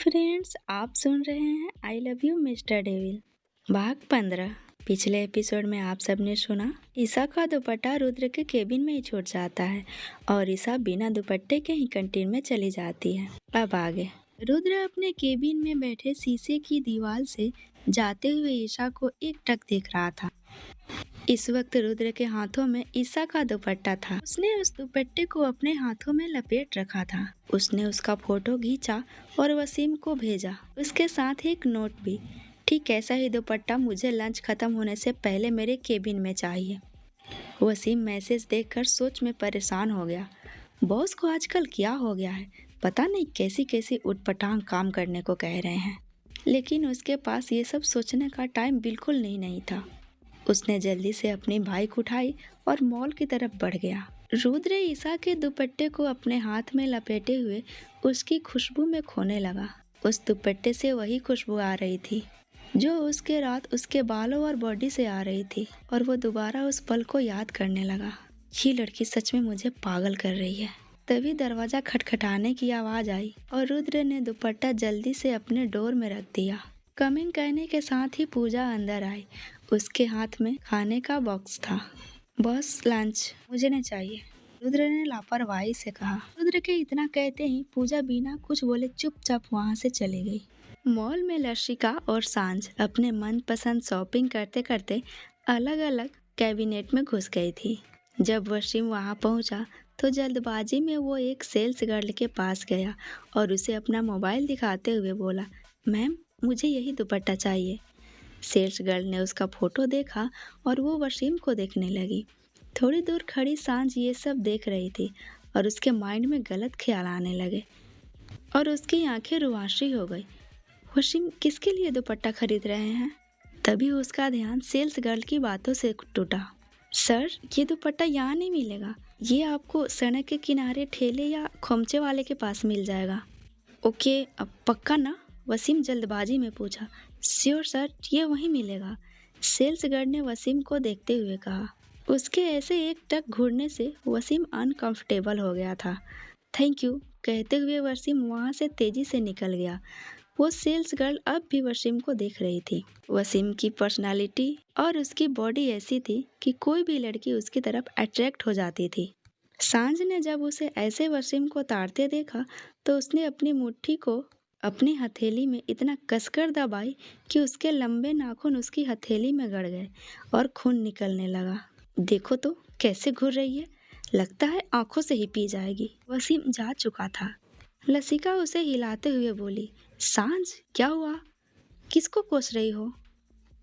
Friends, आप सुन रहे हैं I love you mister devil भाग 15। पिछले एपिसोड में आप सबने सुना ईसा का दुपट्टा रुद्र के केबिन में ही छूट जाता है और ईसा बिना दुपट्टे के ही कैंटीन में चली जाती है। अब आगे रुद्र अपने केबिन में बैठे शीशे की दीवार से जाते हुए ईसा को एकटक देख रहा था। इस वक्त रुद्र के हाथों में ईसा का दुपट्टा था। उसने उस दुपट्टे को अपने हाथों में लपेट रखा था। उसने उसका फोटो खींचा और वसीम को भेजा, उसके साथ एक नोट भी। ठीक ऐसा ही दुपट्टा मुझे लंच खत्म होने से पहले मेरे केबिन में चाहिए। वसीम मैसेज देखकर सोच में परेशान हो गया। बॉस को आजकल क्या हो गया है, पता नहीं कैसी कैसी उटपटांग काम करने को कह रहे हैं। लेकिन उसके पास ये सब सोचने का टाइम बिल्कुल नहीं था। उसने जल्दी से अपनी बाइक उठाई और मॉल की तरफ बढ़ गया। रुद्र ईसा के दुपट्टे को अपने हाथ में लपेटे हुए उसकी खुशबू में खोने लगा। उस दुपट्टे से वही खुशबू आ रही थी जो उसके रात उसके बालों और बॉडी से आ रही थी, और वो दोबारा उस पल को याद करने लगा। ये लड़की सच में मुझे पागल कर रही है। तभी दरवाजा खटखटाने की आवाज आई और रुद्र ने दुपट्टा जल्दी से अपने डोर में रख दिया। कमिंग कहने के साथ ही पूजा अंदर आई। उसके हाथ में खाने का बॉक्स था। बॉस, लंच मुझे नहीं चाहिए, रुद्र ने लापरवाही से कहा। रुद्र के इतना कहते ही पूजा बिना कुछ बोले चुपचाप वहां से चली गई। मॉल में लर्शिका और सांझ अपने मनपसंद शॉपिंग करते करते अलग अलग कैबिनेट में घुस गई थी। जब वसीम वहां पहुंचा तो जल्दबाजी में वो एक सेल्स गर्ल के पास गया और उसे अपना मोबाइल दिखाते हुए बोला, मैम मुझे यही दुपट्टा चाहिए। सेल्स गर्ल ने उसका फोटो देखा और वो वसीम को देखने लगी। थोड़ी दूर खड़ी सांझ ये सब देख रही थी और उसके माइंड में गलत ख्याल आने लगे और उसकी आंखें रुआशी हो गई। वसीम किसके लिए दुपट्टा खरीद रहे हैं? तभी उसका ध्यान सेल्स गर्ल की बातों से टूटा। सर, ये दुपट्टा यहाँ नहीं मिलेगा, ये आपको सड़क के किनारे ठेले या खोमचे वाले के पास मिल जाएगा। ओके, अब पक्का ना? वसीम जल्दबाजी में पूछा। श्योर सर, ये वहीं मिलेगा, सेल्स गर्ल ने वसीम को देखते हुए कहा। उसके ऐसे एक टक घूरने से वसीम अनकंफर्टेबल हो गया था। थैंक यू कहते हुए वसीम वहां से तेजी से निकल गया। वो सेल्स गर्ल अब भी वसीम को देख रही थी। वसीम की पर्सनालिटी और उसकी बॉडी ऐसी थी कि कोई भी लड़की उसकी तरफ अट्रैक्ट हो जाती थी। सांझ ने जब उसे ऐसे वसीम को ताड़ते देखा तो उसने अपनी मुट्ठी को अपनी हथेली में इतना कसकर दबाई कि उसके लंबे नाखून उसकी हथेली में गड़ गए और खून निकलने लगा। देखो तो कैसे घुर रही है, लगता है आंखों से ही पी जाएगी। वसीम जा चुका था। लसिका उसे हिलाते हुए बोली, सांझ क्या हुआ, किसको कोस रही हो?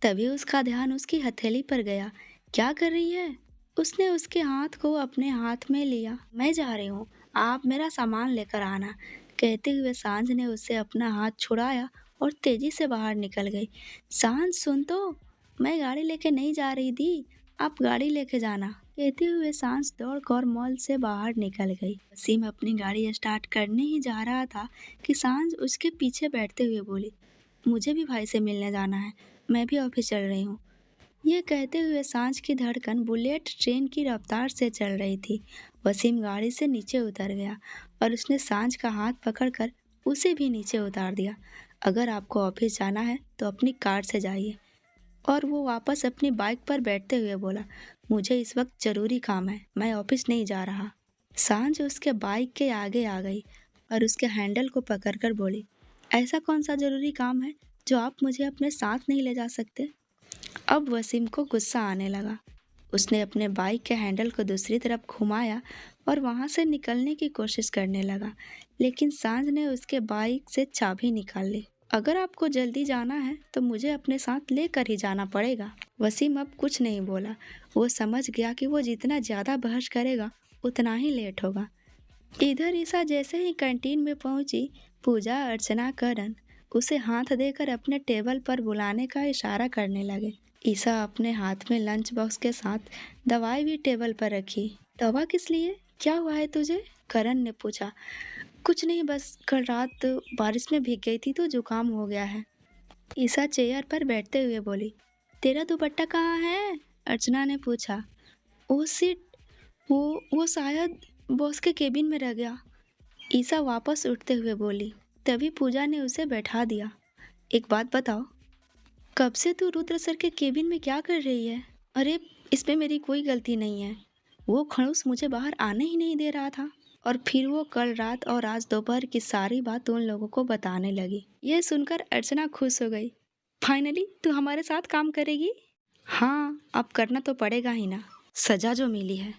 तभी उसका ध्यान उसकी हथेली पर गया। क्या कर रही है? उसने उसके हाथ को अपने हाथ में लिया। मैं जा रही हूँ, आप मेरा सामान लेकर आना, कहते हुए सांझ ने उससे अपना हाथ छुड़ाया और तेजी से बाहर निकल गई। सांझ सुन तो, मैं गाड़ी लेके नहीं जा रही दी, आप गाड़ी लेके जाना, कहते हुए सांझ दौड़कर मॉल से बाहर निकल गई। वसीम अपनी गाड़ी स्टार्ट करने ही जा रहा था कि सांझ उसके पीछे बैठते हुए बोली, मुझे भी भाई से मिलने जाना है, मैं भी ऑफिस चल रही हूँ। ये कहते हुए सांझ की धड़कन बुलेट ट्रेन की रफ्तार से चल रही थी। वसीम गाड़ी से नीचे उतर गया और उसने सांझ का हाथ पकड़कर उसे भी नीचे उतार दिया। अगर आपको ऑफिस जाना है तो अपनी कार से जाइए। और वो वापस अपनी बाइक पर बैठते हुए बोला, मुझे इस वक्त जरूरी काम है, मैं ऑफिस नहीं जा रहा। सांझ उसके बाइक के आगे आ गई और उसके हैंडल को पकड़कर बोली, ऐसा कौन सा जरूरी काम है जो आप मुझे अपने साथ नहीं ले जा सकते? अब वसीम को गुस्सा आने लगा। उसने अपने बाइक के हैंडल को दूसरी तरफ घुमाया और वहां से निकलने की कोशिश करने लगा, लेकिन सांझ ने उसके बाइक से चाबी निकाल ली। अगर आपको जल्दी जाना है तो मुझे अपने साथ लेकर ही जाना पड़ेगा। वसीम अब कुछ नहीं बोला। वो समझ गया कि वो जितना ज्यादा बहस करेगा उतना ही लेट होगा। इधर ईसा जैसे ही कैंटीन में पहुंची, पूजा, अर्चना, करण उसे हाथ देकर अपने टेबल पर बुलाने का इशारा करने लगे। ईसा अपने हाथ में लंच बॉक्स के साथ दवाई भी टेबल पर रखी। दवा किस लिए, क्या हुआ है तुझे? करण ने पूछा। कुछ नहीं, बस कल रात बारिश में भीग गई थी तो जुकाम हो गया है। ईसा चेयर पर बैठते हुए बोली। तेरा दुपट्टा कहाँ है? अर्चना ने पूछा। ओ सिट, वो शायद बॉस के केबिन में रह गया। ईसा वापस उठते हुए बोली। तभी पूजा ने उसे बैठा दिया। एक बात बताओ, कब से तू रुद्र सर के केबिन में क्या कर रही है? अरे, इसमें मेरी कोई गलती नहीं है। वो खड़ूस मुझे बाहर आने ही नहीं दे रहा था। और फिर वो कल रात और आज दोपहर की सारी बात उन लोगों को बताने लगी। ये सुनकर अर्चना खुश हो गई। फाइनली तू हमारे साथ काम करेगी? हाँ, अब करना तो पड़ेगा ही ना, सजा जो मिली है।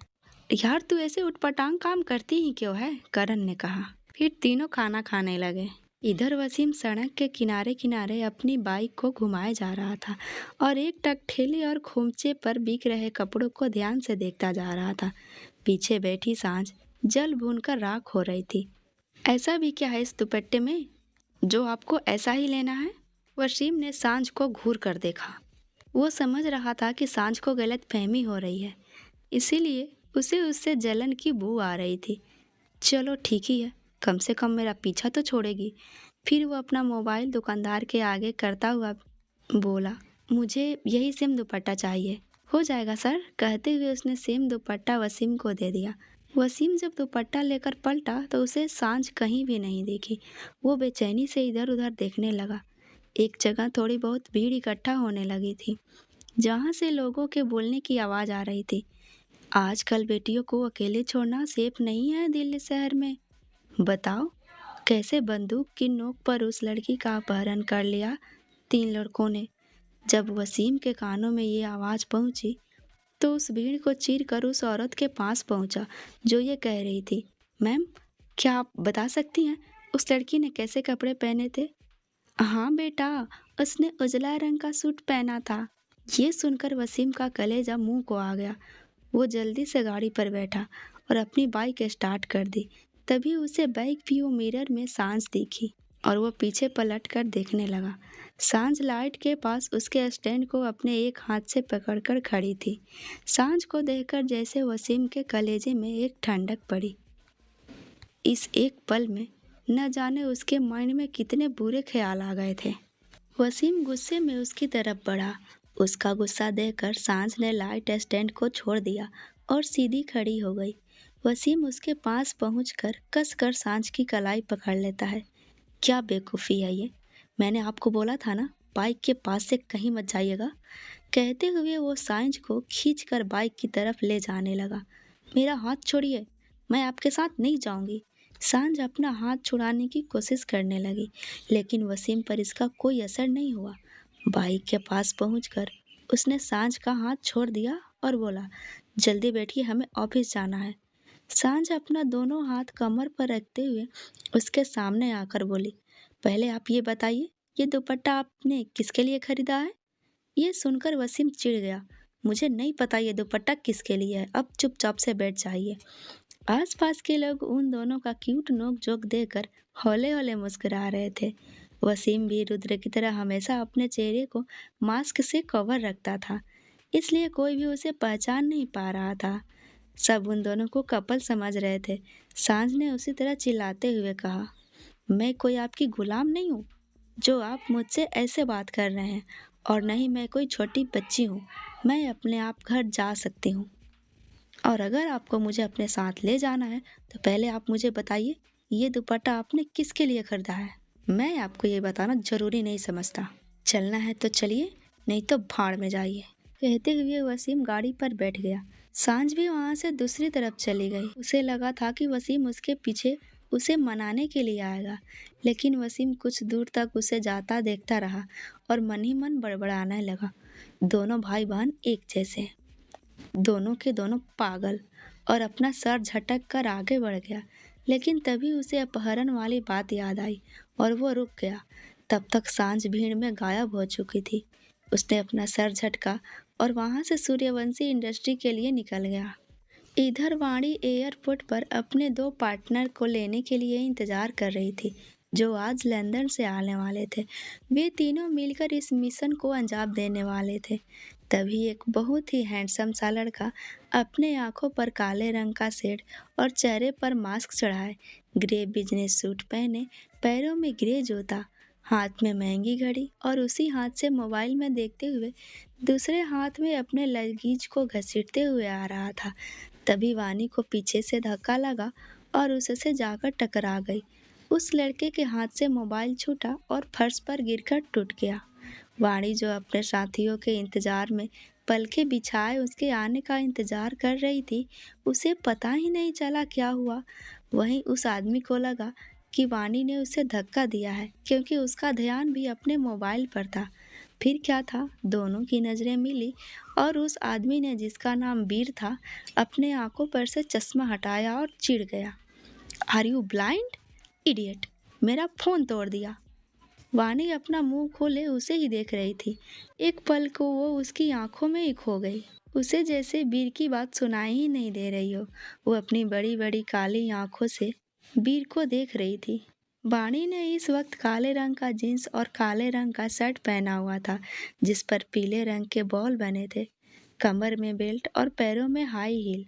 यार तू ऐसे उटपटांग काम करती ही क्यों है? करण ने कहा। फिर तीनों खाना खाने लगे। इधर वसीम सड़क के किनारे किनारे अपनी बाइक को घुमाए जा रहा था और एक टक ठेले और खोमचे पर बिक रहे कपड़ों को ध्यान से देखता जा रहा था। पीछे बैठी सांझ जल भूनकर राख हो रही थी। ऐसा भी क्या है इस दुपट्टे में जो आपको ऐसा ही लेना है? वसीम ने सांझ को घूर कर देखा। वो समझ रहा था कि सांझ को गलत फहमी हो रही है, इसीलिए उसे उससे जलन की बू आ रही थी। चलो ठीक ही है, कम से कम मेरा पीछा तो छोड़ेगी। फिर वो अपना मोबाइल दुकानदार के आगे करता हुआ बोला, मुझे यही सेम दुपट्टा चाहिए। हो जाएगा सर, कहते हुए उसने सेम दुपट्टा वसीम को दे दिया। वसीम जब दुपट्टा लेकर पलटा तो उसे सांझ कहीं भी नहीं दिखी। वो बेचैनी से इधर उधर देखने लगा। एक जगह थोड़ी बहुत भीड़ इकट्ठा होने लगी थी, जहाँ से लोगों के बोलने की आवाज़ आ रही थी। आजकल बेटियों को अकेले छोड़ना सेफ नहीं है दिल्ली शहर में। बताओ, कैसे बंदूक की नोक पर उस लड़की का अपहरण कर लिया 3 लड़कों ने। जब वसीम के कानों में ये आवाज़ पहुंची तो उस भीड़ को चीर कर उस औरत के पास पहुंचा जो ये कह रही थी, मैम, क्या आप बता सकती हैं उस लड़की ने कैसे कपड़े पहने थे? हाँ बेटा, उसने उजला रंग का सूट पहना था। ये सुनकर वसीम का कलेजा मुंह को आ गया। वो जल्दी से गाड़ी पर बैठा और अपनी बाइक स्टार्ट कर दी। तभी उसे बैक व्यू मिरर में सांझ दिखी और वो पीछे पलट कर देखने लगा। सांझ लाइट के पास उसके स्टैंड को अपने एक हाथ से पकड़कर खड़ी थी। सांझ को देखकर जैसे वसीम के कलेजे में एक ठंडक पड़ी। इस एक पल में न जाने उसके माइंड में कितने बुरे ख्याल आ गए थे। वसीम गुस्से में उसकी तरफ बढ़ा। उसका गुस्सा देखकर सांझ ने लाइट स्टैंड को छोड़ दिया और सीधी खड़ी हो गई। वसीम उसके पास पहुंचकर कसकर सांझ की कलाई पकड़ लेता है। क्या बेवकूफ़ी है ये, मैंने आपको बोला था ना, बाइक के पास से कहीं मत जाइएगा। कहते हुए वो सांझ को खींचकर बाइक की तरफ ले जाने लगा। मेरा हाथ छोड़िए, मैं आपके साथ नहीं जाऊंगी। सांझ अपना हाथ छुड़ाने की कोशिश करने लगी, लेकिन वसीम पर इसका कोई असर नहीं हुआ। बाइक के पास पहुंचकर उसने सांझ का हाथ छोड़ दिया और बोला, जल्दी बैठिए, हमें ऑफिस जाना है। सांझ अपना दोनों हाथ कमर पर रखते हुए उसके सामने आकर बोली, पहले आप ये बताइए, ये दुपट्टा आपने किसके लिए खरीदा है? ये सुनकर वसीम चिढ़ गया। मुझे नहीं पता ये दुपट्टा किसके लिए है, अब चुपचाप से बैठ जाइए। आसपास के लोग उन दोनों का क्यूट नोक जोक देकर हौले हौले मुस्कुरा रहे थे। वसीम भी रुद्र की तरह हमेशा अपने चेहरे को मास्क से कवर रखता था, इसलिए कोई भी उसे पहचान नहीं पा रहा था। सब उन दोनों को कपल समझ रहे थे। सांझ ने उसी तरह चिल्लाते हुए कहा, मैं कोई आपकी गुलाम नहीं हूँ जो आप मुझसे ऐसे बात कर रहे हैं, और न ही मैं कोई छोटी बच्ची हूँ। मैं अपने आप घर जा सकती हूँ, और अगर आपको मुझे अपने साथ ले जाना है तो पहले आप मुझे बताइए, ये दुपट्टा आपने किसके लिए खरीदा है? मैं आपको ये बताना जरूरी नहीं समझता। चलना है तो चलिए, नहीं तो भाड़ में जाइए। कहते हुए वसीम गाड़ी पर बैठ गया। सांझ भी वहां से दूसरी तरफ चली गई। उसे लगा था कि वसीम उसके पीछे उसे मनाने के लिए आएगा, लेकिन वसीम कुछ दूर तक उसे जाता देखता रहा और मन ही मन बड़बड़ाने लगा, दोनों भाई बहन एक जैसे, दोनों के दोनों पागल, और अपना सर झटक कर आगे बढ़ गया। लेकिन तभी उसे अपहरण वाली बात याद आई और वो रुक गया। तब तक सांझ भीड़ में गायब हो चुकी थी। उसने अपना सर झटका और वहां से सूर्यवंशी इंडस्ट्री के लिए निकल गया। इधर वाणी एयरपोर्ट पर अपने 2 पार्टनर को लेने के लिए इंतजार कर रही थी, जो आज लंदन से आने वाले थे। वे तीनों मिलकर इस मिशन को अंजाम देने वाले थे। तभी एक बहुत ही हैंडसम सा लड़का अपने आंखों पर काले रंग का शेड और चेहरे पर मास्क चढ़ाए, ग्रे बिजनेस सूट पहने, पैरों में ग्रे जूता, हाथ में महंगी घड़ी और उसी हाथ से मोबाइल में देखते हुए दूसरे हाथ में अपने लगेज को घसीटते हुए आ रहा था। तभी वानी को पीछे से धक्का लगा और उससे जाकर टकरा गई। उस लड़के के हाथ से मोबाइल छूटा और फर्श पर गिरकर टूट गया। वाणी जो अपने साथियों के इंतजार में पलके बिछाए उसके आने का इंतजार कर रही थी, उसे पता ही नहीं चला क्या हुआ। वहीं उस आदमी को लगा कि वाणी ने उसे धक्का दिया है, क्योंकि उसका ध्यान भी अपने मोबाइल पर था। फिर क्या था, दोनों की नजरें मिली और उस आदमी ने, जिसका नाम वीर था, अपने आंखों पर से चश्मा हटाया और चिढ़ गया। आर यू ब्लाइंड इडियट, मेरा फोन तोड़ दिया। वाणी अपना मुंह खोले उसे ही देख रही थी। एक पल को वो उसकी आंखों में ही खो गई। उसे जैसे वीर की बात सुनाई ही नहीं दे रही हो। वो अपनी बड़ी बड़ी काली आंखों से वीर को देख रही थी। वाणी ने इस वक्त काले रंग का जींस और काले रंग का शर्ट पहना हुआ था, जिस पर पीले रंग के बॉल बने थे। कमर में बेल्ट और पैरों में हाई हील।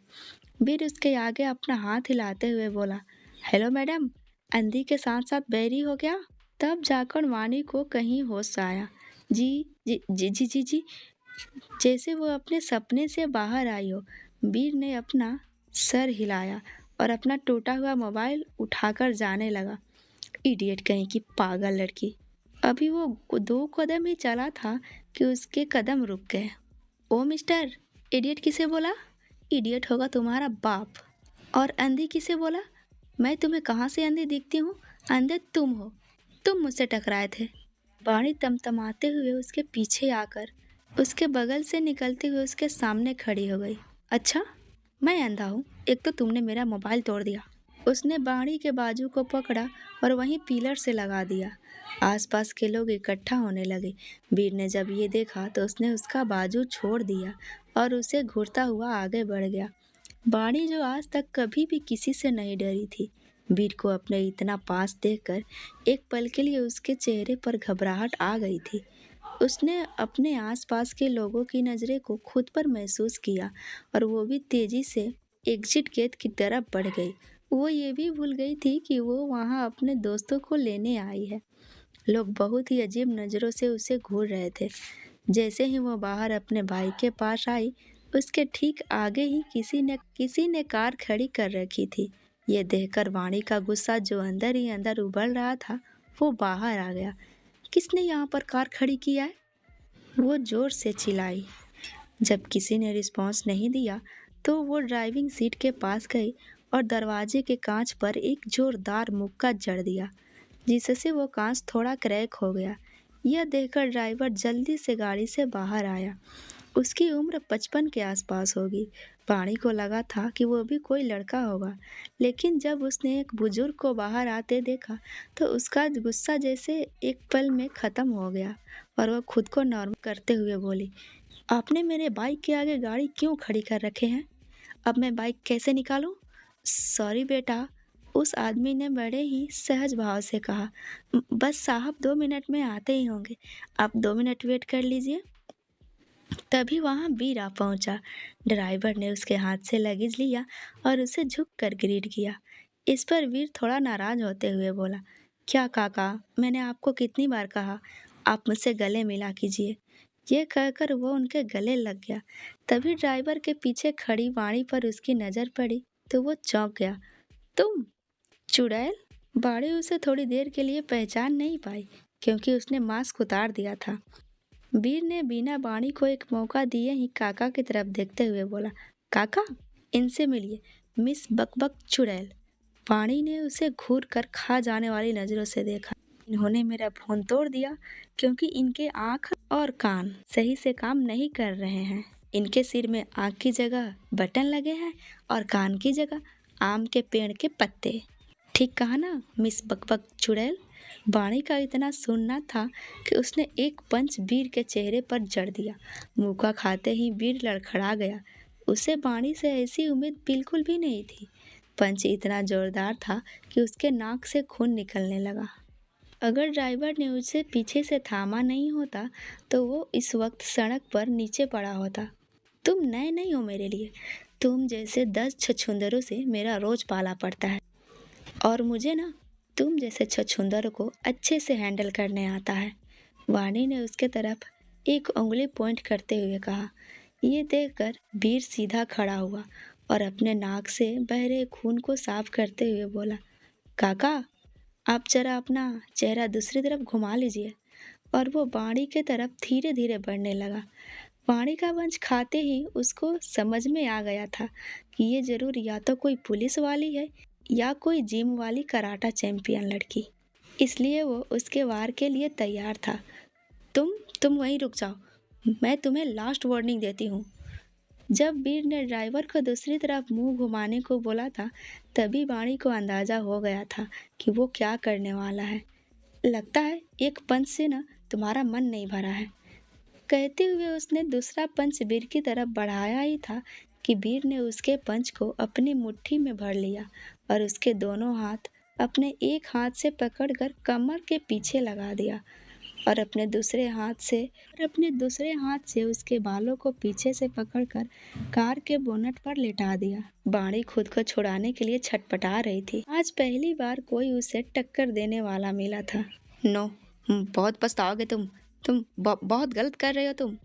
वीर उसके आगे अपना हाथ हिलाते हुए बोला, हेलो मैडम, अंधी के साथ साथ बैरी हो गया। तब जाकर वाणी को कहीं होश आया। जी जी जी जी जी जी, जैसे वो अपने सपने से बाहर आई हो। वीर ने अपना सर हिलाया और अपना टूटा हुआ मोबाइल उठाकर जाने लगा। इडियट कहीं की पागल लड़की। अभी वो 2 कदम ही चला था कि उसके कदम रुक गए। ओ मिस्टर, इडियट किसे बोला? इडियट होगा तुम्हारा बाप। और अंधी किसे बोला? मैं तुम्हें कहाँ से अंधी दिखती हूँ? अंधे तुम हो, तुम मुझसे टकराए थे। वाणी तमतमाते हुए उसके पीछे आकर उसके बगल से निकलते हुए उसके सामने खड़ी हो गई। अच्छा, मैं अंधा हूँ? एक तो तुमने मेरा मोबाइल तोड़ दिया। उसने वाणी के बाजू को पकड़ा और वहीं पिलर से लगा दिया। आसपास के लोग इकट्ठा होने लगे। वीर ने जब ये देखा तो उसने उसका बाजू छोड़ दिया और उसे घूरता हुआ आगे बढ़ गया। वाणी जो आज तक कभी भी किसी से नहीं डरी थी, वीर को अपने इतना पास देखकर एक पल के लिए उसके चेहरे पर घबराहट आ गई थी। उसने अपने आसपास के लोगों की नज़रें को खुद पर महसूस किया और वो भी तेजी से एग्जिट गेट की तरफ बढ़ गई। वो ये भी भूल गई थी कि वो वहाँ अपने दोस्तों को लेने आई है। लोग बहुत ही अजीब नज़रों से उसे घूर रहे थे। जैसे ही वो बाहर अपने भाई के पास आई, उसके ठीक आगे ही किसी ने कार खड़ी कर रखी थी। ये देखकर वाणी का गुस्सा जो अंदर ही अंदर उबल रहा था, वो बाहर आ गया। किसने यहाँ पर कार खड़ी किया है? वो जोर से चिल्लाई। जब किसी ने रिस्पॉन्स नहीं दिया तो वो ड्राइविंग सीट के पास गई और दरवाजे के कांच पर एक जोरदार मुक्का जड़ दिया, जिससे वो कांच थोड़ा क्रैक हो गया। यह देखकर ड्राइवर जल्दी से गाड़ी से बाहर आया। उसकी उम्र 55 के आसपास होगी। वाणी को लगा था कि वो भी कोई लड़का होगा, लेकिन जब उसने एक बुजुर्ग को बाहर आते देखा तो उसका गुस्सा जैसे एक पल में खत्म हो गया और वह खुद को नॉर्मल करते हुए बोली, आपने मेरे बाइक के आगे गाड़ी क्यों खड़ी कर रखे हैं? अब मैं बाइक कैसे निकालूं? सॉरी बेटा, उस आदमी ने बड़े ही सहज भाव से कहा। बस साहब 2 मिनट में आते ही होंगे, आप 2 मिनट वेट कर लीजिए। तभी वहां वीर आ पहुंचा। ड्राइवर ने उसके हाथ से लगेज लिया और उसे झुक कर ग्रीट किया। इस पर वीर थोड़ा नाराज होते हुए बोला, क्या काका, मैंने आपको कितनी बार कहा, आप मुझसे गले मिला कीजिए। ये कहकर वो उनके गले लग गया। तभी ड्राइवर के पीछे खड़ी वाणी पर उसकी नजर पड़ी तो वो चौंक गया। तुम चुड़ैल? वाणी उसे थोड़ी देर के लिए पहचान नहीं पाई, क्योंकि उसने मास्क उतार दिया था। वीर ने बिना वाणी को एक मौका दिए ही काका की तरफ देखते हुए बोला, काका, इनसे मिलिए, मिस बकबक चुड़ैल। वाणी ने उसे घूर कर खा जाने वाली नजरों से देखा। इन्होंने मेरा फोन तोड़ दिया क्योंकि इनके आंख और कान सही से काम नहीं कर रहे हैं। इनके सिर में आंख की जगह बटन लगे हैं और कान की जगह आम के पेड़ के पत्ते। ठीक कहा ना मिस बकबक चुड़ैल? वाणी का इतना सुनना था कि उसने एक पंच वीर के चेहरे पर जड़ दिया। मुक्का खाते ही वीर लड़खड़ा गया। उसे वाणी से ऐसी उम्मीद बिल्कुल भी नहीं थी। पंच इतना जोरदार था कि उसके नाक से खून निकलने लगा। अगर ड्राइवर ने उसे पीछे से थामा नहीं होता तो वो इस वक्त सड़क पर नीचे पड़ा होता। तुम नए नहीं हो मेरे लिए। तुम जैसे 10 छछूंदरों से मेरा रोज पाला पड़ता है और मुझे ना तुम जैसे छछूंदरों को अच्छे से हैंडल करने आता है। वाणी ने उसके तरफ एक उंगली पॉइंट करते हुए कहा। ये देखकर वीर सीधा खड़ा हुआ और अपने नाक से बह रहे खून को साफ करते हुए बोला, काका, आप जरा अपना चेहरा दूसरी तरफ घुमा लीजिए। और वो बाड़ी के तरफ धीरे धीरे बढ़ने लगा। बाड़ी का वंश खाते ही उसको समझ में आ गया था कि ये जरूर या तो कोई पुलिस वाली है या कोई जिम वाली कराटा चैंपियन लड़की। इसलिए वो उसके वार के लिए तैयार था। तुम वहीं रुक जाओ, मैं तुम्हें लास्ट वार्निंग देती हूँ। जब वीर ने ड्राइवर को दूसरी तरफ मुंह घुमाने को बोला था, तभी वाणी को अंदाजा हो गया था कि वो क्या करने वाला है। लगता है एक पंच से ना तुम्हारा मन नहीं भरा है। कहते हुए उसने दूसरा पंच वीर की तरफ बढ़ाया ही था कि वीर ने उसके पंच को अपनी मुट्ठी में भर लिया और उसके दोनों हाथ अपने एक हाथ से पकड़कर कमर के पीछे लगा दिया और अपने दूसरे हाथ से उसके बालों को पीछे से पकड़कर कार के बोनट पर लेटा दिया। बाणी खुद को छुड़ाने के लिए छटपटा रही थी। आज पहली बार कोई उसे टक्कर देने वाला मिला था। नो, बहुत पछताओगे तुम बहुत गलत कर रहे हो तुम।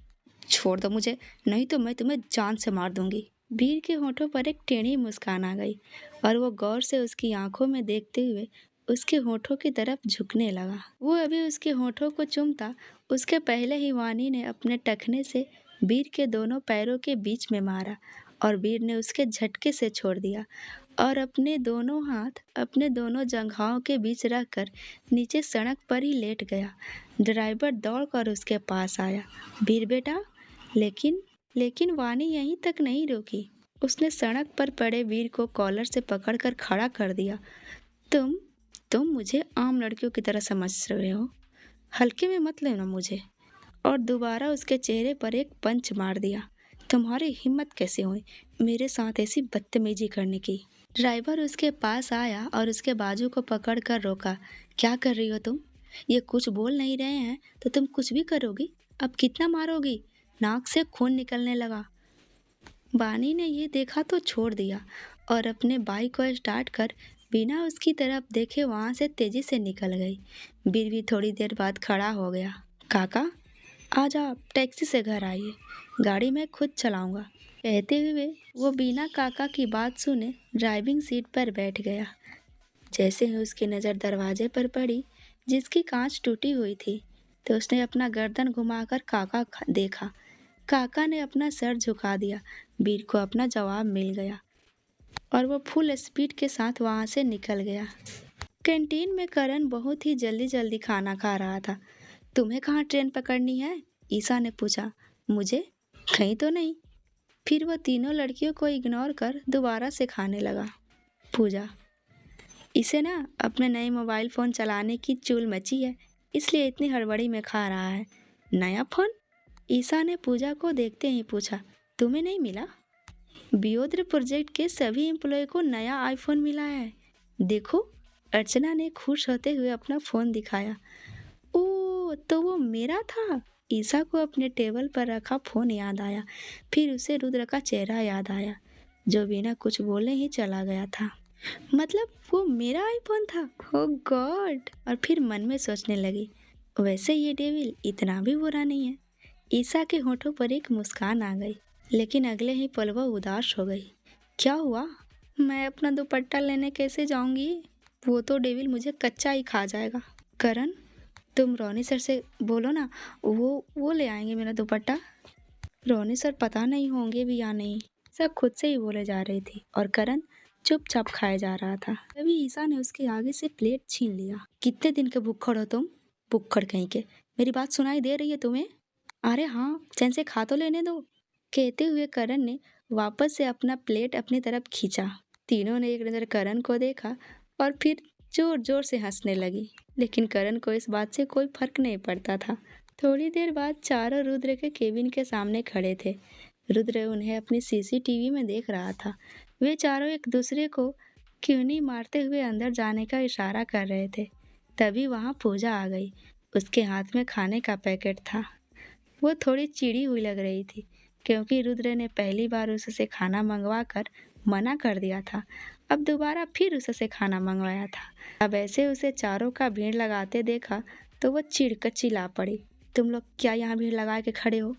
छोड़ दो मुझे, नहीं तो मैं तुम्हें जान से मार दूंगी। वीर के होठों पर एक टेढ़ी मुस्कान आ गई और वो गौर से उसकी आंखों में देखते हुए उसके होठों की तरफ झुकने लगा। वो अभी उसके होठों को चूमता, उसके पहले ही वाणी ने अपने टखने से वीर के दोनों पैरों के बीच में मारा और वीर ने उसके झटके से छोड़ दिया और अपने दोनों हाथ अपने दोनों जंघाओं के बीच रखकर नीचे सड़क पर ही लेट गया। ड्राइवर दौड़कर उसके पास आया। वीर बेटा। लेकिन वाणी यहीं तक नहीं रुकी। उसने सड़क पर पड़े वीर को कॉलर से पकड़कर खड़ा कर दिया। तुम मुझे आम लड़कियों की तरह समझ रहे हो, हल्के में मत लेना मुझे। और दोबारा उसके चेहरे पर एक पंच मार दिया। तुम्हारी हिम्मत कैसे हुई मेरे साथ ऐसी बदतमीजी करने की? ड्राइवर उसके पास आया और उसके बाजू को पकड़कर रोका। क्या कर रही हो तुम? ये कुछ बोल नहीं रहे हैं तो तुम कुछ भी करोगी? अब कितना मारोगी? नाक से खून निकलने लगा। बानी ने ये देखा तो छोड़ दिया और अपने बाइक को स्टार्ट कर बिना उसकी तरफ देखे वहां से तेजी से निकल गई। वीर भी थोड़ी देर बाद खड़ा हो गया। काका, आज आप टैक्सी से घर आइए, गाड़ी मैं खुद चलाऊंगा। कहते हुए वो बिना काका की बात सुने ड्राइविंग सीट पर बैठ गया। जैसे ही उसकी नज़र दरवाजे पर पड़ी जिसकी कांच टूटी हुई थी, तो उसने अपना गर्दन घुमाकर देखा। काका ने अपना सर झुका दिया। वीर को अपना जवाब मिल गया और वो फुल स्पीड के साथ वहां से निकल गया। कैंटीन में करण बहुत ही जल्दी जल्दी खाना खा रहा था। तुम्हें कहाँ ट्रेन पकड़नी है? ईसा ने पूछा। मुझे? कहीं तो नहीं। फिर वो तीनों लड़कियों को इग्नोर कर दोबारा से खाने लगा। पूजा, इसे ना अपने नए मोबाइल फ़ोन चलाने की चूल मची है, इसलिए इतनी हड़बड़ी में खा रहा है। नया फ़ोन? ईसा ने पूजा को देखते ही पूछा। तुम्हें नहीं मिला? बियोद्र प्रोजेक्ट के सभी एम्प्लॉय को नया आईफोन मिला है, देखो। अर्चना ने खुश होते हुए अपना फ़ोन दिखाया। ओ, तो वो मेरा था। ईसा को अपने टेबल पर रखा फ़ोन याद आया। फिर उसे रुद्र का चेहरा याद आया, जो बिना कुछ बोले ही चला गया था। मतलब वो मेरा आईफोन था? ओ गॉड। और फिर मन में सोचने लगी, वैसे ये डेविल इतना भी बुरा नहीं है। ईसा के होठों पर एक मुस्कान आ गई, लेकिन अगले ही पल वह उदास हो गई। क्या हुआ? मैं अपना दुपट्टा लेने कैसे जाऊंगी? वो तो डेविल मुझे कच्चा ही खा जाएगा। करण, तुम रोनी सर से बोलो ना, वो ले आएंगे मेरा दुपट्टा। रोनी सर पता नहीं होंगे भी या नहीं, सब खुद से ही बोले जा रही थी और करण चुपचाप खाए जा रहा था। तभी ईसा ने उसके आगे से प्लेट छीन लिया। कितने दिन के भुक्खड़ हो तुम? भुक्खड़ कहीं के। मेरी बात सुनाई दे रही है तुम्हें? अरे हाँ, चैन से खा तो लेने दो। कहते हुए करण ने वापस से अपना प्लेट अपनी तरफ खींचा। तीनों ने एक नज़र करण को देखा और फिर जोर जोर से हंसने लगी, लेकिन करण को इस बात से कोई फर्क नहीं पड़ता था। थोड़ी देर बाद चारों रुद्र के केबिन के सामने खड़े थे। रुद्र उन्हें अपनी सीसीटीवी में देख रहा था। वे चारों एक दूसरे को क्यूनी मारते हुए अंदर जाने का इशारा कर रहे थे। तभी वहां पूजा आ गई। उसके हाथ में खाने का पैकेट था। वो थोड़ी चिड़ी हुई लग रही थी, क्योंकि रुद्र ने पहली बार उससे खाना मंगवा कर मना कर दिया था। अब दोबारा फिर उससे खाना मंगवाया था। अब ऐसे उसे चारों का भीड़ लगाते देखा तो वो चिढ़कर चिल्ला पड़ी। तुम लोग क्या यहाँ भीड़ लगा के खड़े हो?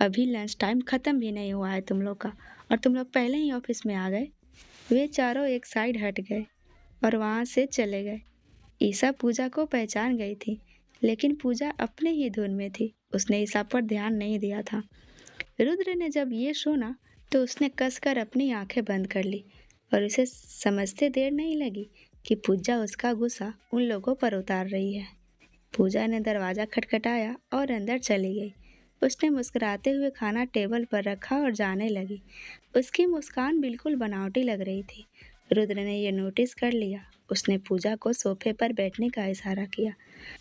अभी लंच टाइम ख़त्म भी नहीं हुआ है तुम लोग का, और तुम लोग पहले ही ऑफिस में आ गए। वे चारों एक साइड हट गए और वहाँ से चले गए। ईसा पूजा को पहचान गई थी, लेकिन पूजा अपने ही धुन में थी। उसने ईसा पर ध्यान नहीं दिया था। रुद्र ने जब ये सुना तो उसने कसकर अपनी आंखें बंद कर ली और उसे समझते देर नहीं लगी कि पूजा उसका गुस्सा उन लोगों पर उतार रही है। पूजा ने दरवाज़ा खटखटाया और अंदर चली गई। उसने मुस्कुराते हुए खाना टेबल पर रखा और जाने लगी। उसकी मुस्कान बिल्कुल बनावटी लग रही थी। रुद्र ने यह नोटिस कर लिया। उसने पूजा को सोफे पर बैठने का इशारा किया।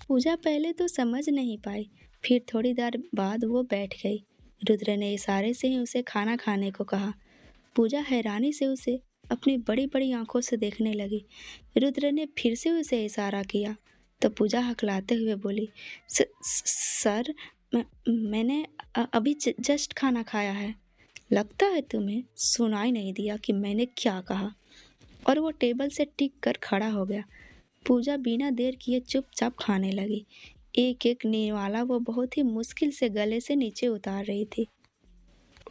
पूजा पहले तो समझ नहीं पाई, फिर थोड़ी देर बाद वो बैठ गई। रुद्र ने इशारे से ही उसे खाना खाने को कहा। पूजा हैरानी से उसे अपनी बड़ी बड़ी आंखों से देखने लगी। रुद्र ने फिर से उसे इशारा किया तो पूजा हकलाते हुए बोली, सर मैंने अभी जस्ट खाना खाया है। लगता है तुम्हें सुनाई नहीं दिया कि मैंने क्या कहा। और वो टेबल से टिक कर खड़ा हो गया। पूजा बिना देर किए चुपचाप खाने लगी। एक एक निवाला वो बहुत ही मुश्किल से गले से नीचे उतार रही थी।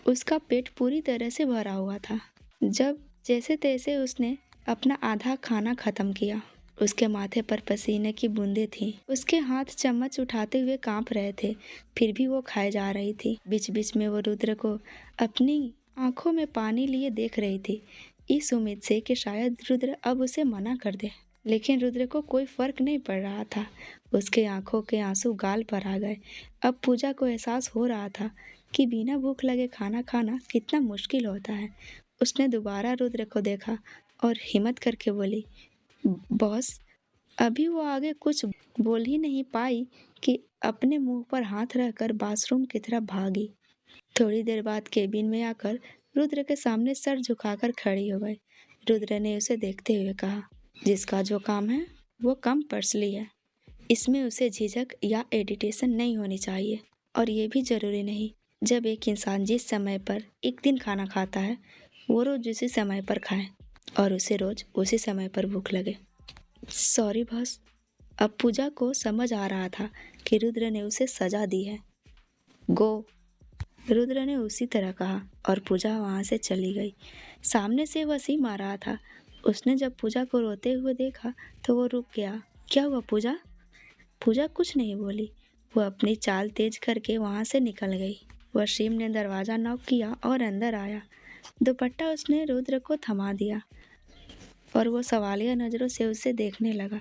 उसका पेट पूरी तरह से भरा हुआ था। जब जैसे तैसे उसने अपना आधा खाना खत्म किया। उसके माथे पर पसीने की बूंदें थीं। उसके हाथ चम्मच उठाते हुए कांप रहे थे, फिर भी वो खाए जा रही थी। बीच बीच में वो रुद्र को अपनी आंखों में पानी लिए देख रही थी, इस उम्मीद से कि शायद रुद्र अब उसे मना कर दे। लेकिन रुद्र को कोई फर्क नहीं पड़ रहा था। उसके आंखों के आंसू गाल पर आ गए। अब पूजा को एहसास हो रहा था कि बिना भूख लगे खाना खाना कितना मुश्किल होता है। उसने दोबारा रुद्र को देखा और हिम्मत करके बोली, बॉस। अभी वो आगे कुछ बोल ही नहीं पाई कि अपने मुंह पर हाथ रखकर बाथरूम की तरफ भागी। थोड़ी देर बाद केबिन में आकर रुद्र के सामने सर झुकाकर खड़ी हो गई। रुद्र ने उसे देखते हुए कहा, जिसका जो काम है वो कम पर्सनली है। इसमें उसे झिझक या एडिटेशन नहीं होनी चाहिए। और ये भी ज़रूरी नहीं, जब एक इंसान जिस समय पर एक दिन खाना खाता है वो रोज़ उसी समय पर खाए और उसे रोज़ उसी समय पर भूख लगे। Sorry boss. अब पूजा को समझ आ रहा था कि रुद्र ने उसे सजा दी है। गो, रुद्र ने उसी तरह कहा और पूजा वहाँ से चली गई। सामने से वसीम आ रहा था। उसने जब पूजा को रोते हुए देखा तो वो रुक गया। क्या हुआ पूजा? पूजा कुछ नहीं बोली। वो अपनी चाल तेज करके वहाँ से निकल गई। वसीम ने दरवाज़ा नॉक किया और अंदर आया। दुपट्टा उसने रुद्र को थमा दिया और वो सवालिया नज़रों से उसे देखने लगा।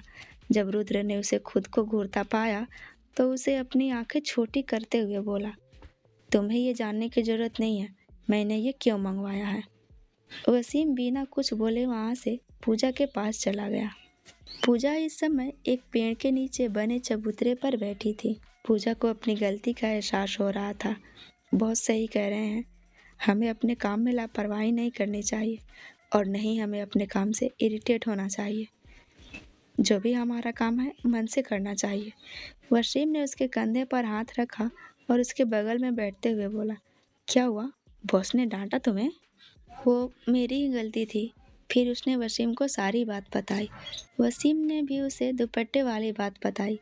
जब रुद्र ने उसे खुद को घूरता पाया तो उसे अपनी आंखें छोटी करते हुए बोला, तुम्हें ये जानने की ज़रूरत नहीं है मैंने ये क्यों मंगवाया है। वसीम बिना कुछ बोले वहाँ से पूजा के पास चला गया। पूजा इस समय एक पेड़ के नीचे बने चबूतरे पर बैठी थी। पूजा को अपनी गलती का एहसास हो रहा था। बहुत सही कह रहे हैं, हमें अपने काम में लापरवाही नहीं करनी चाहिए और नहीं हमें अपने काम से इरिटेट होना चाहिए। जो भी हमारा काम है मन से करना चाहिए। वसीम ने उसके कंधे पर हाथ रखा और उसके बगल में बैठते हुए बोला, क्या हुआ, बॉस ने डांटा तुम्हें? वो मेरी ही गलती थी। फिर उसने वसीम को सारी बात बताई। वसीम ने भी उसे दुपट्टे वाली बात बताई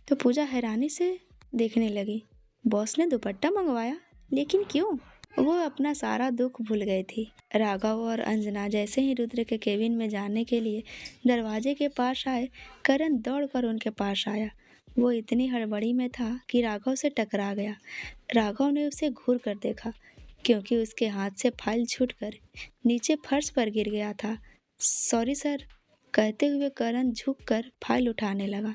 तो पूजा हैरानी से देखने लगी। बॉस ने दुपट्टा मंगवाया, लेकिन क्यों? वो अपना सारा दुख भूल गई थी। राघव और अंजना जैसे ही रुद्र के केबिन में जाने के लिए दरवाजे के पास आए, करण दौड़कर उनके पास आया। वो इतनी हड़बड़ी में था कि राघव से टकरा गया। राघव ने उसे घूर कर देखा क्योंकि उसके हाथ से फाइल छूटकर नीचे फर्श पर गिर गया था। सॉरी सर, कहते हुए करण झुककर फाइल उठाने लगा।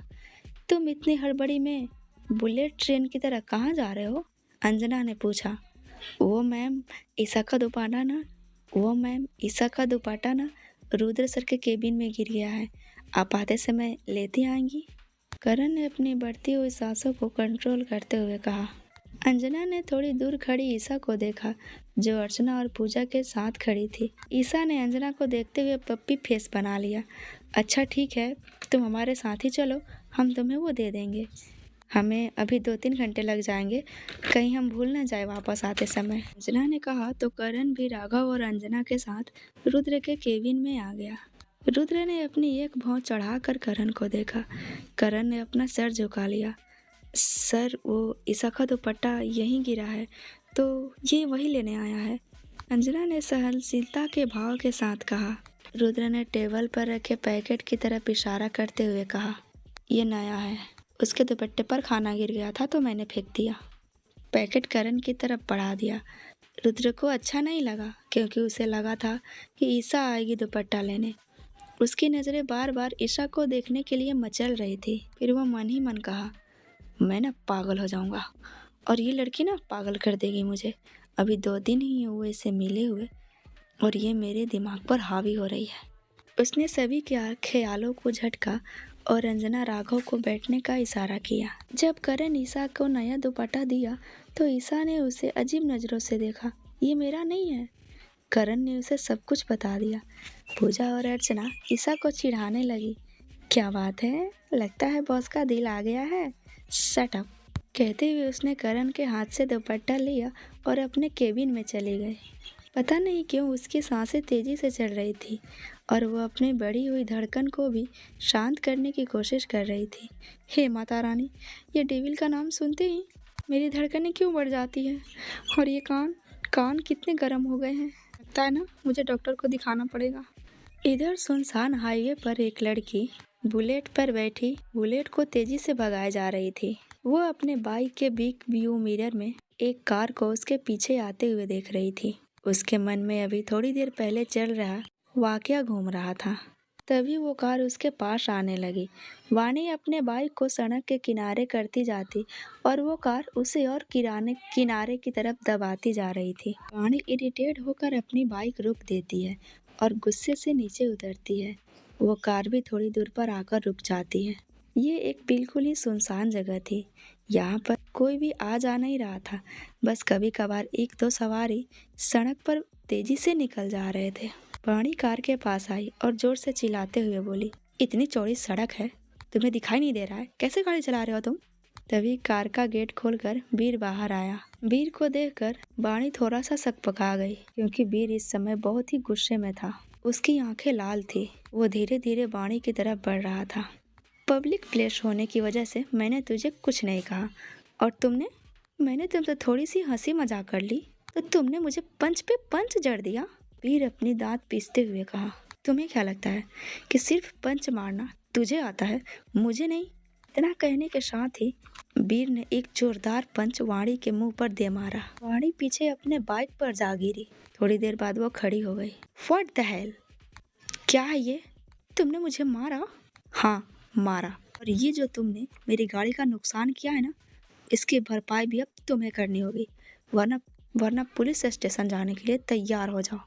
तुम इतनी हड़बड़ी में बुलेट ट्रेन की तरह कहाँ जा रहे हो? अंजना ने पूछा। वो मैम ईसा का दुपट्टा ना रुद्र सर के केबिन में गिर गया है। आप आते समय लेती आएंगी? करण ने अपनी बढ़ती हुई सांसों को कंट्रोल करते हुए कहा। अंजना ने थोड़ी दूर खड़ी ईसा को देखा जो अर्चना और पूजा के साथ खड़ी थी। ईसा ने अंजना को देखते हुए पप्पी फेस बना लिया। अच्छा ठीक है, तुम हमारे साथ ही चलो, हम तुम्हें वो दे देंगे। हमें अभी 2-3 घंटे लग जाएंगे, कहीं हम भूल न जाए वापस आते समय। अंजना ने कहा तो करण भी राघव और अंजना के साथ रुद्र के केबिन में आ गया। रुद्र ने अपनी एक भौं चढ़ाकर करण को देखा। करण ने अपना सर झुका लिया। सर, वो ईसा का दुपट्टा यहीं गिरा है तो ये वही लेने आया है, अंजना ने सहनशीलता के भाव के साथ कहा। रुद्र ने टेबल पर रखे पैकेट की तरफ इशारा करते हुए कहा, ये नया है। उसके दुपट्टे पर खाना गिर गया था तो मैंने फेंक दिया। पैकेट करण की तरफ बढ़ा दिया। रुद्र को अच्छा नहीं लगा क्योंकि उसे लगा था कि ईशा आएगी दुपट्टा लेने। उसकी नज़रें बार बार ईशा को देखने के लिए मचल रही थी। फिर वो मन ही मन कहा, मैं ना पागल हो जाऊंगा और ये लड़की ना पागल कर देगी मुझे। अभी 2 दिन ही हुए इसे मिले हुए और ये मेरे दिमाग पर हावी हो रही है। उसने सभी के ख्यालों को झटका और रंजना राघव को बैठने का इशारा किया। जब करण ईशा को नया दुपट्टा दिया तो ईशा ने उसे अजीब नज़रों से देखा। ये मेरा नहीं है। करण ने उसे सब कुछ बता दिया। पूजा और अर्चना ईशा को चिढ़ाने लगी। क्या बात है, लगता है बॉस का दिल आ गया है। शट अप, कहते हुए उसने करण के हाथ से दुपट्टा लिया और अपने केबिन में चली गई। पता नहीं क्यों उसकी सांसें तेजी से चल रही थी और वो अपनी बढ़ी हुई धड़कन को भी शांत करने की कोशिश कर रही थी। हे माता रानी, ये डेविल का नाम सुनते ही मेरी धड़कनें क्यों बढ़ जाती है और ये कान कान कितने गर्म हो गए हैं। लगता है ना मुझे डॉक्टर को दिखाना पड़ेगा। इधर सुनसान हाईवे पर एक लड़की बुलेट पर बैठी बुलेट को तेजी से भगाए जा रही थी। वो अपने बाइक के बिग व्यू मिरर में एक कार को उसके पीछे आते हुए देख रही थी। उसके मन में अभी थोड़ी देर पहले चल रहा वाकया घूम रहा था। तभी वो कार उसके पास आने लगी। वाणी अपने बाइक को सड़क के किनारे करती जाती और वो कार उसे और किनारे की तरफ दबाती जा रही थी। वाणी इरिटेट होकर अपनी बाइक रोक देती है और गुस्से से नीचे उतरती है। वो कार भी थोड़ी दूर पर आकर रुक जाती है। ये एक बिल्कुल ही सुनसान जगह थी। यहाँ पर कोई भी आ जा नहीं रहा था। बस कभी कभार 1-2 सवारी सड़क पर तेजी से निकल जा रहे थे। वाणी कार के पास आई और जोर से चिल्लाते हुए बोली, इतनी चौड़ी सड़क है, तुम्हें दिखाई नहीं दे रहा है? कैसे गाड़ी चला रहे हो तुम? तभी कार का गेट खोलकर वीर बाहर आया। वीर को देखकर वाणी थोड़ा सा सकपका गई क्योंकि वीर इस समय बहुत ही गुस्से में था। उसकी आंखें लाल थी। वो धीरे धीरे वाणी की तरफ बढ़ रहा था। पब्लिक प्लेस होने की वजह से मैंने तुझे कुछ नहीं कहा और मैंने तुमसे थोड़ी सी हंसी मजाक कर ली तो तुमने मुझे पंच पे पंच जड़ दिया। वीर अपनी दांत पीसते हुए कहा, तुम्हें क्या लगता है कि सिर्फ पंच मारना तुझे आता है, मुझे नहीं? इतना कहने के साथ ही वीर ने एक जोरदार पंच वाणी के मुंह पर दे मारा। वाणी पीछे अपने बाइक पर जा गिरी। थोड़ी देर बाद वो खड़ी हो गई। व्हाट द हेल, क्या है ये? तुमने मुझे मारा? हाँ मारा, और ये जो तुमने मेरी गाड़ी का नुकसान किया है ना, इसकी भरपाई भी अब तुम्हें करनी होगी, वरना वरना पुलिस स्टेशन जाने के लिए तैयार हो जाओ।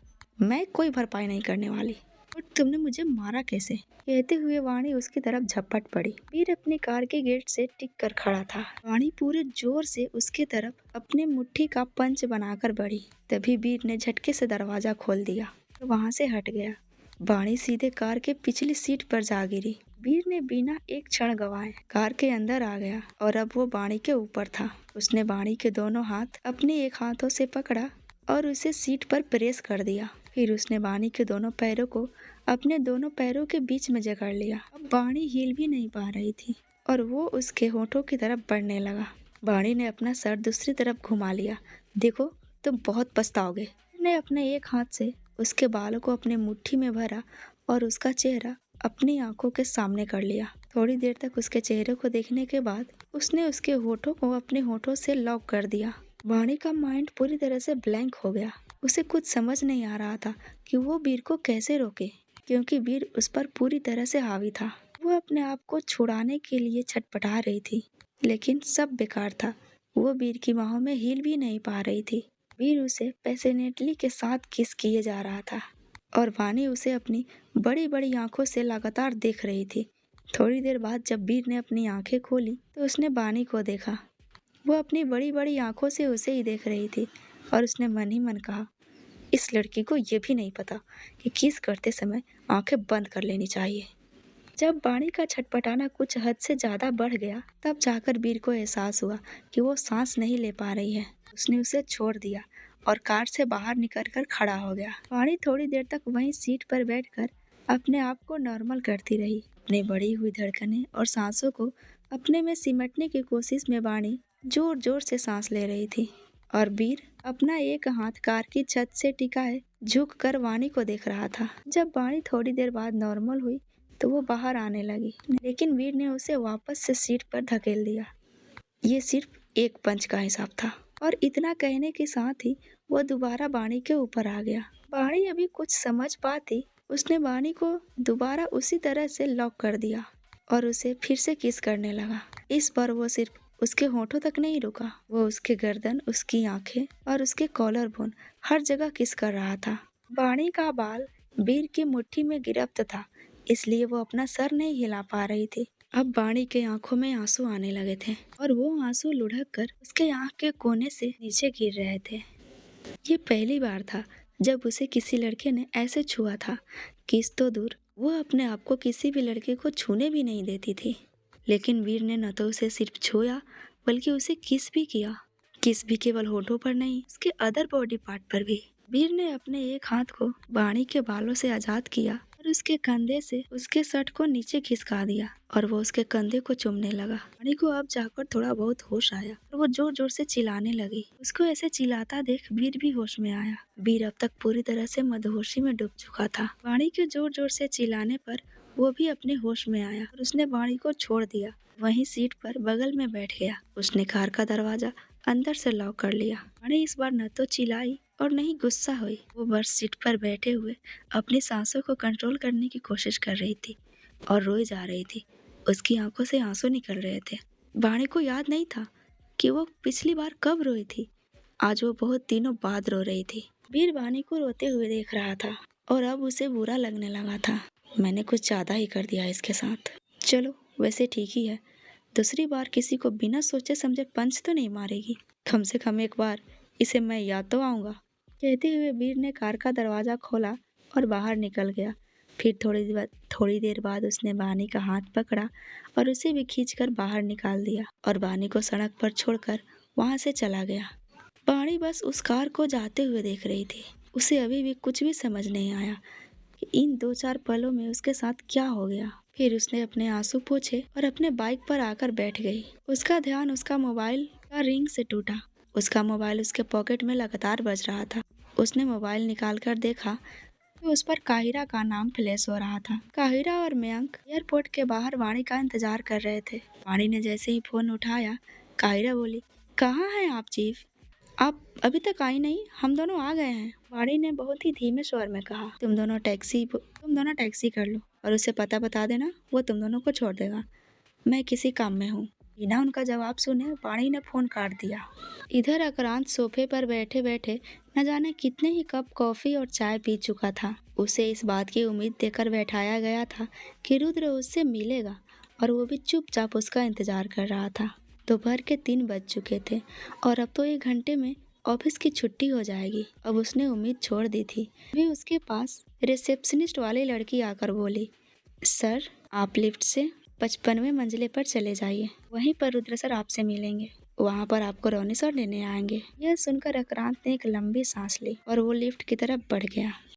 मैं कोई भरपाई नहीं करने वाली। और तुमने मुझे मारा कैसे? कहते हुए वाणी उसकी तरफ झपट पड़ी। वीर अपनी कार के गेट से टिक कर खड़ा था। वाणी पूरे जोर से उसके तरफ अपने मुट्ठी का पंच बनाकर बढ़ी। तभी वीर ने झटके से दरवाजा खोल दिया और वहां से हट गया। वाणी सीधे कार के पिछली सीट पर जा गिरी। वीर ने बिना एक क्षण गवाए कार के अंदर आ गया और अब वो वाणी के ऊपर था। उसने वाणी के दोनों हाथ अपने एक हाथों से पकड़ा और उसे सीट पर प्रेस कर दिया। फिर उसने वाणी के दोनों पैरों को अपने दोनों पैरों के बीच में जकड़ लिया। अब वाणी हिल भी नहीं पा रही थी और वो उसके होठों की तरफ बढ़ने लगा। वाणी ने अपना सर दूसरी तरफ घुमा लिया। देखो, तुम बहुत पछताओगे। ने अपने एक हाथ से उसके बालों को अपने मुट्ठी में भरा और उसका चेहरा अपनी आंखों के सामने कर लिया। थोड़ी देर तक उसके चेहरे को देखने के बाद उसने उसके होठों को अपने होठों से लॉक कर दिया। वाणी का माइंड पूरी तरह से ब्लैंक हो गया। उसे कुछ समझ नहीं आ रहा था कि वो वीर को कैसे रोके, क्योंकि वीर उस पर पूरी तरह से हावी था। वो अपने आप को छुड़ाने के लिए छटपटा रही थी, लेकिन सब बेकार था। वो वीर की बाहों में हिल भी नहीं पा रही थी। वीर उसे पैशनेटली के साथ किस किए जा रहा था और वाणी उसे अपनी बड़ी बड़ी आंखों से लगातार देख रही थी। थोड़ी देर बाद जब वीर ने अपनी आंखें खोली तो उसने वाणी को देखा। वो अपनी बड़ी बड़ी आंखों से उसे ही देख रही थी और उसने मन ही मन कहा, इस लड़की को ये भी नहीं पता कि किस करते समय आंखें बंद कर लेनी चाहिए। जब वाणी का छटपटाना कुछ हद से ज्यादा बढ़ गया तब जाकर वीर को एहसास हुआ कि वो सांस नहीं ले पा रही है। उसने उसे छोड़ दिया और कार से बाहर निकलकर खड़ा हो गया। वाणी थोड़ी देर तक वहीं सीट पर बैठकर अपने आप को नॉर्मल करती रही। अपनी बढ़ी हुई धड़कनें और सांसों को अपने में सिमटने की कोशिश में वाणी जोर जोर से सांस ले रही थी और वीर अपना एक हाथ कार की छत से टिकाए झुक कर वाणी को देख रहा था। जब वाणी थोड़ी देर बाद नॉर्मल हुई तो वो बाहर आने लगी, लेकिन वीर ने उसे वापस से सीट पर धकेल दिया। ये सिर्फ एक पंच का हिसाब था और इतना कहने के साथ ही वो दोबारा बाणी के ऊपर आ गया। बाणी अभी कुछ समझ पाती, उसने बाणी को दोबारा उसी तरह से लॉक कर दिया और उसे फिर से किस करने लगा। इस बार वो सिर्फ उसके होठों तक नहीं रुका, वो उसके गर्दन, उसकी आंखें और उसके कॉलर बोन हर जगह किस कर रहा था। बाणी का बाल वीर की मुट्ठी में गिरफ्त था, इसलिए वो अपना सर नहीं हिला पा रही थी। अब बाणी के आंखों में आंसू आने लगे थे और वो आंसू लुढ़क कर उसके आंख के कोने से नीचे गिर रहे थे। ये पहली बार था जब उसे किसी लड़के ने ऐसे छुआ था। किस तो दूर, वो अपने आप को किसी भी लड़के को छूने भी नहीं देती थी, लेकिन वीर ने न तो उसे सिर्फ छुआ बल्कि उसे किस भी किया। किस भी केवल होठों पर नहीं, उसके अदर बॉडी पार्ट पर भी। वीर ने अपने एक हाथ को बाणी के बालों से आजाद किया और उसके कंधे से उसके शर्ट को नीचे खिसका दिया और वो उसके कंधे को चूमने लगा। बाणी को अब जाकर थोड़ा बहुत होश आया और वो जोर जोर से चिल्लाने लगी। उसको ऐसे चिल्लाता देख वीर भी होश में आया। वीर अब तक पूरी तरह से मदहोशी में डूब चुका था। बाणी के जोर जोर से चिल्लाने पर वो भी अपने होश में आया और उसने बाणी को छोड़ दिया। वहीं सीट पर बगल में बैठ गया। उसने कार का दरवाजा अंदर से लॉक कर लिया। बाणी इस बार न तो चिल्लाई और नहीं गुस्सा हुई। वो बस सीट पर बैठे हुए अपनी सांसों को कंट्रोल करने की कोशिश कर रही थी और रोई जा रही थी। उसकी आंखों से आंसू निकल रहे थे। बाणी को याद नहीं था कि वो पिछली बार कब रोई थी। आज वो बहुत दिनों बाद रो रही थी। वीर बाणी को रोते हुए देख रहा था और अब उसे बुरा लगने लगा था। मैंने कुछ ज्यादा ही कर दिया इसके साथ। चलो वैसे ठीक ही है, दूसरी बार किसी को बिना सोचे समझे पंच तो नहीं मारेगी। कम से कम एक बार इसे मैं याद तो आऊंगा। कहते हुए वीर ने कार का दरवाजा खोला और बाहर निकल गया। फिर थोड़ी देर बाद उसने बानी का हाथ पकड़ा और उसे भी खींचकर बाहर निकाल दिया और बानी को सड़क पर छोड़कर वहां से चला गया। बानी बस उस कार को जाते हुए देख रही थी। उसे अभी भी कुछ भी समझ नहीं आया कि इन 2-4 पलों में उसके साथ क्या हो गया। फिर उसने अपने आंसू पोंछे और अपने बाइक पर आकर बैठ गई। उसका ध्यान उसका मोबाइल का रिंग से टूटा। उसका मोबाइल उसके पॉकेट में लगातार बज रहा था। उसने मोबाइल निकालकर देखा तो उस पर काहिरा का नाम फ्लैश हो रहा था। काहिरा और मयंक एयरपोर्ट के बाहर वाणी का इंतजार कर रहे थे। वाणी ने जैसे ही फोन उठाया, काहिरा बोली, कहाँ हैं आप चीफ? आप अभी तक आई नहीं, हम दोनों आ गए हैं। वाणी ने बहुत ही धीमे स्वर में कहा, तुम दोनों टैक्सी कर लो और उसे पता बता देना, वो तुम दोनों को छोड़ देगा। मैं किसी काम में हूँ। बिना उनका जवाब सुने वाणी ने फोन काट दिया। इधर आक्रांत सोफे पर बैठे बैठे न जाने कितने ही कप कॉफी और चाय पी चुका था। उसे इस बात की उम्मीद देकर बैठाया गया था कि रुद्र उससे मिलेगा और वो भी चुपचाप उसका इंतजार कर रहा था। दोपहर के 3 बज चुके थे और अब तो 1 घंटे में ऑफिस की छुट्टी हो जाएगी। अब उसने उम्मीद छोड़ दी थी। वे उसके पास रिसेप्शनिस्ट वाली लड़की आकर बोली, सर आप लिफ्ट से 55वें मंजिले पर चले जाइए, वहीं पर रुद्र सर आपसे मिलेंगे। वहाँ पर आपको रोनी सर लेने आएंगे। यह सुनकर आक्रांत ने एक लंबी सांस ली और वो लिफ्ट की तरफ बढ़ गया।